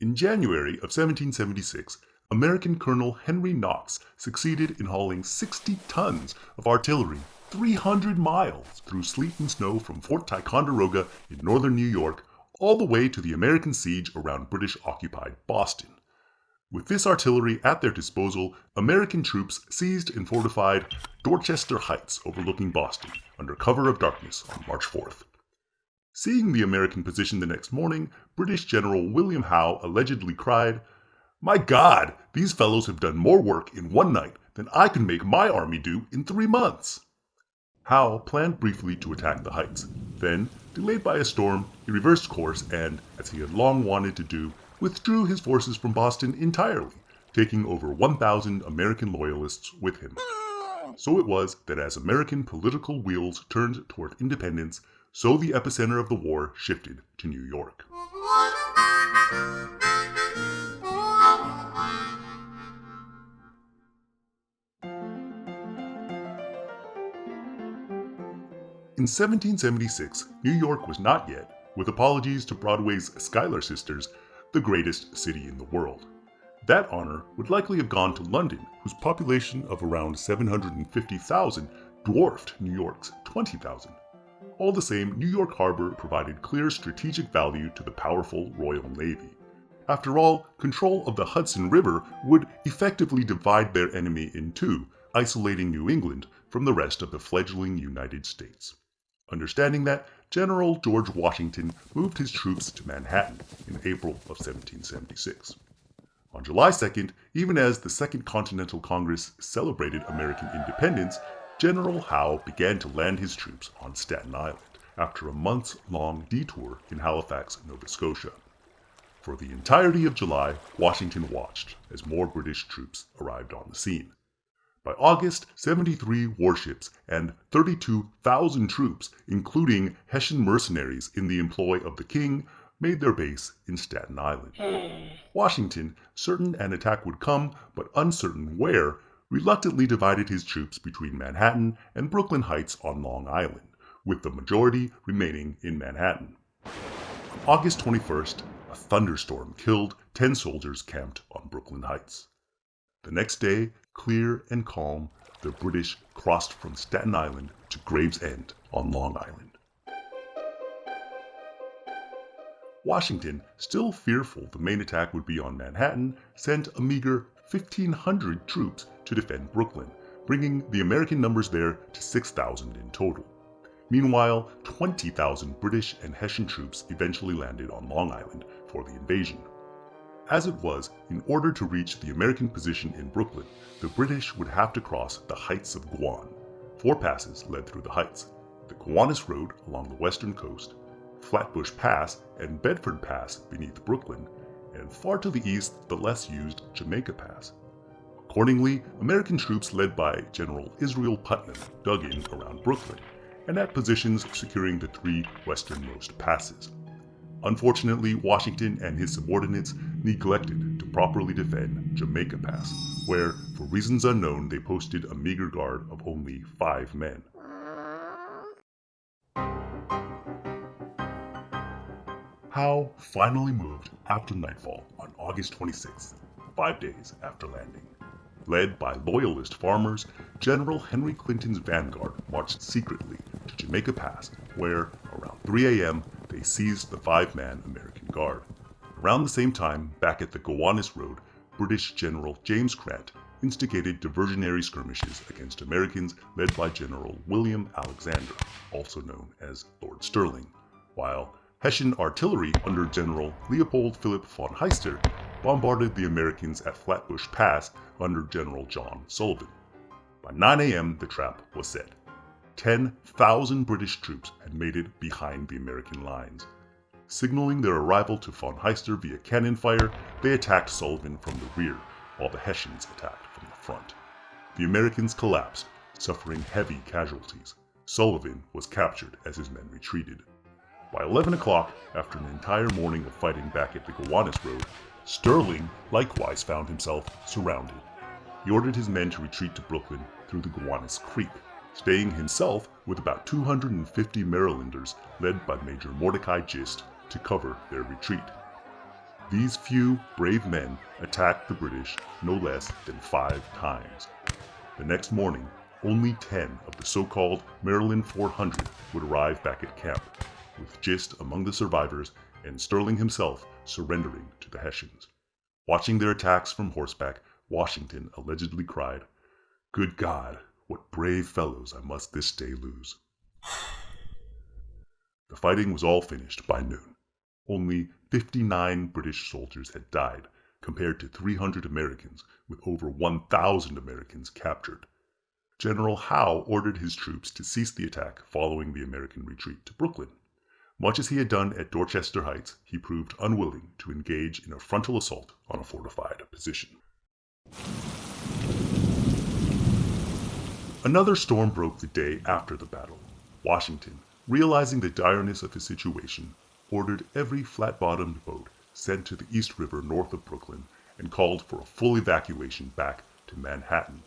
In January of 1776, American Colonel Henry Knox succeeded in hauling 60 tons of artillery 300 miles through sleet and snow from Fort Ticonderoga in northern New York all the way to the American siege around British-occupied Boston. With this artillery at their disposal, American troops seized and fortified Dorchester Heights overlooking Boston under cover of darkness on March 4th. Seeing the American position the next morning, British General William Howe allegedly cried, "My God, these fellows have done more work in one night than I can make my army do in 3 months." Howe planned briefly to attack the heights. Then, delayed by a storm, he reversed course and, as he had long wanted to do, withdrew his forces from Boston entirely, taking over 1,000 American loyalists with him. So it was that as American political wheels turned toward independence, so the epicenter of the war shifted to New York. In 1776, New York was not yet, with apologies to Broadway's Schuyler Sisters, the greatest city in the world. That honor would likely have gone to London, whose population of around 750,000 dwarfed New York's 20,000. All the same, New York Harbor provided clear strategic value to the powerful Royal Navy. After all, control of the Hudson River would effectively divide their enemy in two, isolating New England from the rest of the fledgling United States. Understanding that, General George Washington moved his troops to Manhattan in April of 1776. On July 2nd, even as the Second Continental Congress celebrated American independence, General Howe began to land his troops on Staten Island after a months-long detour in Halifax, Nova Scotia. For the entirety of July, Washington watched as more British troops arrived on the scene. By August, 73 warships and 32,000 troops, including Hessian mercenaries in the employ of the king, made their base in Staten Island. Washington, certain an attack would come, but uncertain where, reluctantly divided his troops between Manhattan and Brooklyn Heights on Long Island, with the majority remaining in Manhattan. On August 21st, a thunderstorm killed 10 soldiers camped on Brooklyn Heights. The next day, clear and calm, the British crossed from Staten Island to Gravesend on Long Island. Washington, still fearful the main attack would be on Manhattan, sent a meager 1,500 troops to defend Brooklyn, bringing the American numbers there to 6,000 in total. Meanwhile, 20,000 British and Hessian troops eventually landed on Long Island for the invasion. As it was, in order to reach the American position in Brooklyn, the British would have to cross the Heights of Guan. 4 passes led through the heights: the Gowanus Road along the western coast, Flatbush Pass and Bedford Pass beneath Brooklyn, and far to the east the less used Jamaica Pass. Accordingly, American troops led by General Israel Putnam dug in around Brooklyn, and at positions securing the 3 westernmost passes. Unfortunately, Washington and his subordinates neglected to properly defend Jamaica Pass, where, for reasons unknown, they posted a meager guard of only 5 men. Howe finally moved after nightfall on August 26th, 5 days after landing. Led by loyalist farmers, General Henry Clinton's vanguard marched secretly to Jamaica Pass, where, around 3 a.m., they seized the 5-man American Guard. Around the same time, back at the Gowanus Road, British General James Grant instigated diversionary skirmishes against Americans led by General William Alexander, also known as Lord Stirling, while Hessian artillery under General Leopold Philipp von Heister bombarded the Americans at Flatbush Pass under General John Sullivan. By 9 a.m., the trap was set. 10,000 British troops had made it behind the American lines. Signaling their arrival to von Heister via cannon fire, they attacked Sullivan from the rear, while the Hessians attacked from the front. The Americans collapsed, suffering heavy casualties. Sullivan was captured as his men retreated. By 11 o'clock, after an entire morning of fighting back at the Gowanus Road, Stirling likewise found himself surrounded. He ordered his men to retreat to Brooklyn through the Gowanus Creek, staying himself with about 250 Marylanders led by Major Mordecai Gist to cover their retreat. These few brave men attacked the British no less than 5 times. The next morning, only 10 of the so-called Maryland 400 would arrive back at camp, with Gist among the survivors and Stirling himself surrendering to the Hessians. Watching their attacks from horseback, Washington allegedly cried, "Good God, what brave fellows I must this day lose." The fighting was all finished by noon. Only 59 British soldiers had died, compared to 300 Americans, with over 1,000 Americans captured. General Howe ordered his troops to cease the attack following the American retreat to Brooklyn. Much as he had done at Dorchester Heights, he proved unwilling to engage in a frontal assault on a fortified position. Another storm broke the day after the battle. Washington, realizing the direness of his situation, ordered every flat-bottomed boat sent to the East River north of Brooklyn and called for a full evacuation back to Manhattan.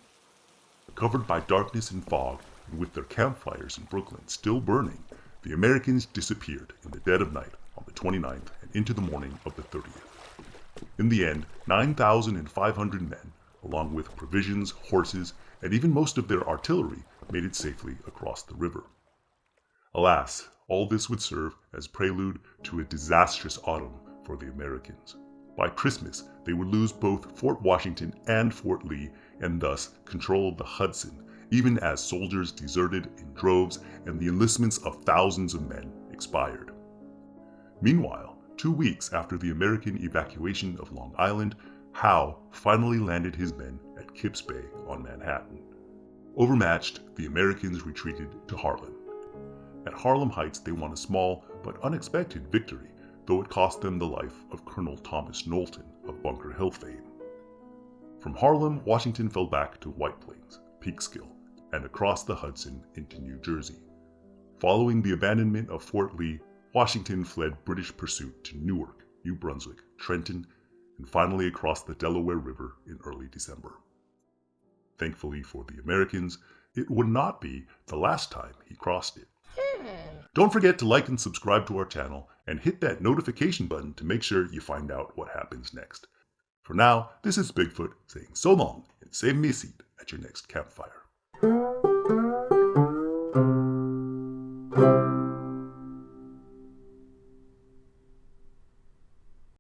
Covered by darkness and fog, and with their campfires in Brooklyn still burning, the Americans disappeared in the dead of night on the 29th and into the morning of the 30th. In the end, 9,500 men, along with provisions, horses, and even most of their artillery, made it safely across the river. Alas, all this would serve as prelude to a disastrous autumn for the Americans. By Christmas, they would lose both Fort Washington and Fort Lee, and thus control of the Hudson, even as soldiers deserted in droves and the enlistments of thousands of men expired. Meanwhile, 2 weeks after the American evacuation of Long Island, Howe finally landed his men at Kips Bay on Manhattan. Overmatched, the Americans retreated to Harlem. At Harlem Heights, they won a small but unexpected victory, though it cost them the life of Colonel Thomas Knowlton of Bunker Hill fame. From Harlem, Washington fell back to White Plains, Peekskill, and across the Hudson into New Jersey. Following the abandonment of Fort Lee, Washington fled British pursuit to Newark, New Brunswick, Trenton, and finally across the Delaware River in early December. Thankfully for the Americans, it would not be the last time he crossed it. Don't forget to like and subscribe to our channel, and hit that notification button to make sure you find out what happens next. For now, this is Bigfoot saying so long, and save me a seat at your next campfire.